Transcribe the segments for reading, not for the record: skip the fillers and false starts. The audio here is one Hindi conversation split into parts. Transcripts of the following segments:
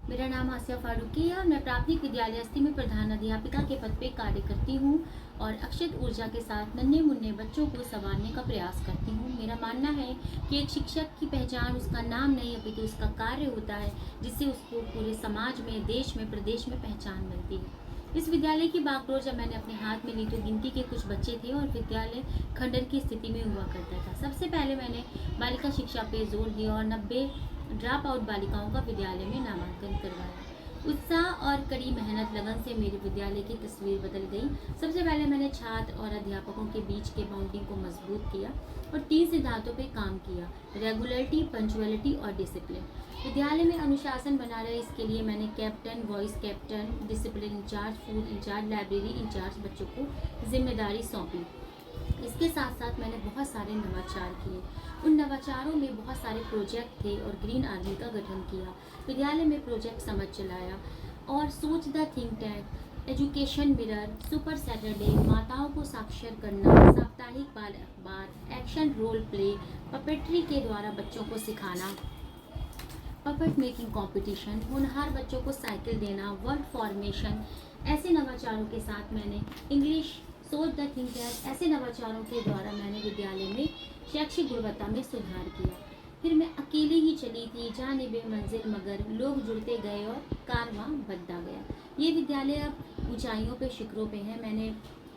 मेरा नाम आसिया फारूकी है और मैं प्राथमिक विद्यालय अस्थि में प्रधान अध्यापिका के पद पे कार्य करती हूँ और अक्षत ऊर्जा के साथ नन्हे मुन्ने बच्चों को संवारने का प्रयास करती हूँ। मेरा मानना है कि एक शिक्षक की पहचान उसका नाम नहीं अपितु उसका कार्य होता है, जिससे उसको पूरे समाज में, देश में, प्रदेश में पहचान मिलती है। इस विद्यालय की बागडोर जब मैंने अपने हाथ में ली तो गिनती के कुछ बच्चे थे और विद्यालय खंडर की स्थिति में हुआ करता था। सबसे पहले मैंने बालिका शिक्षा पे जोर दिया और 90 ड्रॉप आउट बालिकाओं का विद्यालय में नामांकन करवाया। उत्साह और कड़ी मेहनत लगन से मेरे विद्यालय की तस्वीर बदल गई। सबसे पहले मैंने छात्र और अध्यापकों के बीच के बाउंडिंग को मजबूत किया और 3 सिद्धांतों पे काम किया: रेगुलरिटी, पंचुअलिटी और डिसिप्लिन। विद्यालय में अनुशासन बना रहे, इसके लिए मैंने captain, vice captain, discipline incharge, food incharge, library incharge बच्चों को जिम्मेदारी सौंपी। इसके साथ साथ मैंने बहुत सारे नवाचार किए। उन नवाचारों में बहुत सारे प्रोजेक्ट थे और ग्रीन आर्मी का गठन किया। विद्यालय में प्रोजेक्ट समझ चलाया और सोच the think tank, education mirror, super Saturday, माताओं को साक्षर करना, साप्ताहिक बाल अखबार, एक्शन रोल प्ले, पपेट्री के द्वारा बच्चों को सिखाना, पपेट मेकिंग कंपटीशन, होनहार बच्चों को साइकिल देना, वर्ड फॉर्मेशन। ऐसे नवाचारों के साथ मैंने इंग्लिश, सोच द थिंक टैंक, ऐसे नवाचारों के द्वारा मैंने विद्यालय में शैक्षिक गुणवत्ता में सुधार किया। फिर मैं अकेले ही चली थी जानिबे मंजिल, मगर लोग जुड़ते गए और कारवां बढ़ता गया। ये विद्यालय अब ऊंचाइयों पे, शिखरों पे है। मैंने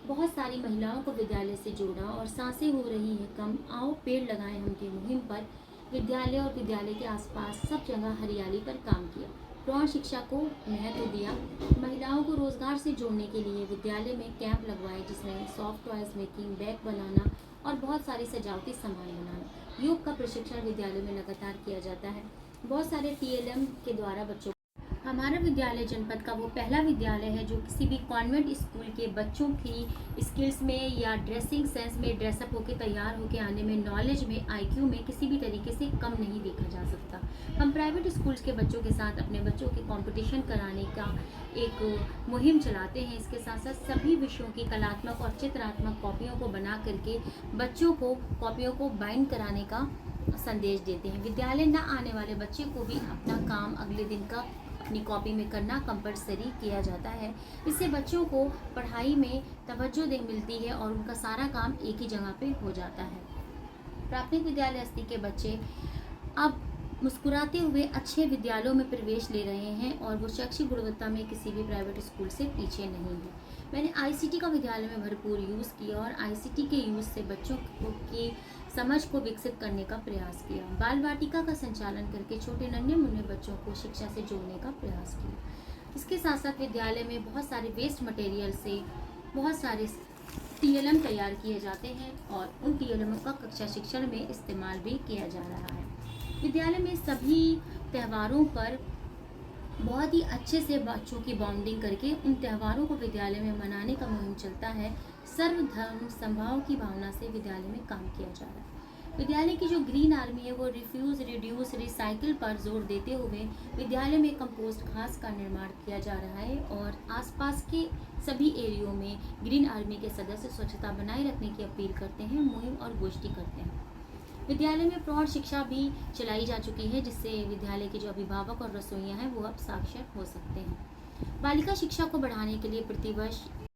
बहुत सारी महिलाओं को विद्यालय से जोड़ा और सांसें हो रही हैं कम, आओ पेड़ लगाएं हम की मुहिम पर विद्यालय और विद्यालय के आसपास सब जगह हरियाली पर काम किया। प्रौढ़ शिक्षा को महत्व दिया। महिलाओं को रोजगार से जोड़ने के लिए विद्यालय में कैंप लगवाए, जिसमें सॉफ्ट टॉयज मेकिंग, बैग बनाना और बहुत सारी सजावटी सामान बनाना। योग का प्रशिक्षण विद्यालय में लगातार किया जाता है। बहुत सारे TLM के द्वारा बच्चों, हमारा विद्यालय जनपद का वो पहला विद्यालय है जो किसी भी कॉन्वेंट स्कूल के बच्चों की स्किल्स में या ड्रेसिंग सेंस में ड्रेसअप होकर तैयार होकर आने में, नॉलेज में, IQ में किसी भी तरीके से कम नहीं देखा जा सकता। हम प्राइवेट स्कूल्स के बच्चों के साथ अपने बच्चों के कंपटीशन कराने का एक मुहिम चलाते हैं। इसके साथ साथ सभी विषयों की कलात्मक और चित्रात्मक कॉपियों को बना करके बच्चों को कॉपियों को बाइंड कराने का संदेश देते हैं। विद्यालय न आने वाले बच्चे को भी अपना काम अगले दिन का अपनी कॉपी में करना कंपलसरी किया जाता है। इससे बच्चों को पढ़ाई में तवज्जो मिलती है और उनका सारा काम एक ही जगह पे हो जाता है। प्राथमिक विद्यालय अस्थि के बच्चे अब मुस्कुराते हुए अच्छे विद्यालयों में प्रवेश ले रहे हैं और वो शैक्षिक गुणवत्ता में किसी भी प्राइवेट स्कूल से पीछे नहीं है। मैंने ICT का विद्यालय में भरपूर यूज़ किया और ICT के यूज़ से बच्चों की समझ को विकसित करने का प्रयास किया। बाल वाटिका का संचालन करके छोटे नन्हे मुन्ने बच्चों को शिक्षा से जोड़ने का प्रयास किया। इसके साथ साथ विद्यालय में बहुत सारे वेस्ट मटेरियल से बहुत सारे TLM तैयार किए जाते हैं और उन TLM का कक्षा शिक्षण में इस्तेमाल भी किया जा रहा है। विद्यालय में सभी त्योहारों पर बहुत ही अच्छे से बच्चों की बॉन्डिंग करके उन त्योहारों को विद्यालय में मनाने का मुहिम चलता है। सर्वधर्म समभाव की भावना से विद्यालय में काम किया जा रहा है। विद्यालय की जो ग्रीन आर्मी है वो रिफ्यूज, रिड्यूस, रिसाइकिल पर जोर देते हुए विद्यालय में कंपोस्ट घास का निर्माण किया जा रहा है और आसपास के सभी एरियो में ग्रीन आर्मी के सदस्य स्वच्छता बनाए रखने की अपील करते हैं, मुहिम और गोष्ठी करते हैं। विद्यालय में प्रौढ़ शिक्षा भी चलाई जा चुकी है, जिससे विद्यालय के जो अभिभावक और रसोइयाँ हैं वो अब साक्षर हो सकते हैं। बालिका शिक्षा को बढ़ाने के लिए प्रतिवर्ष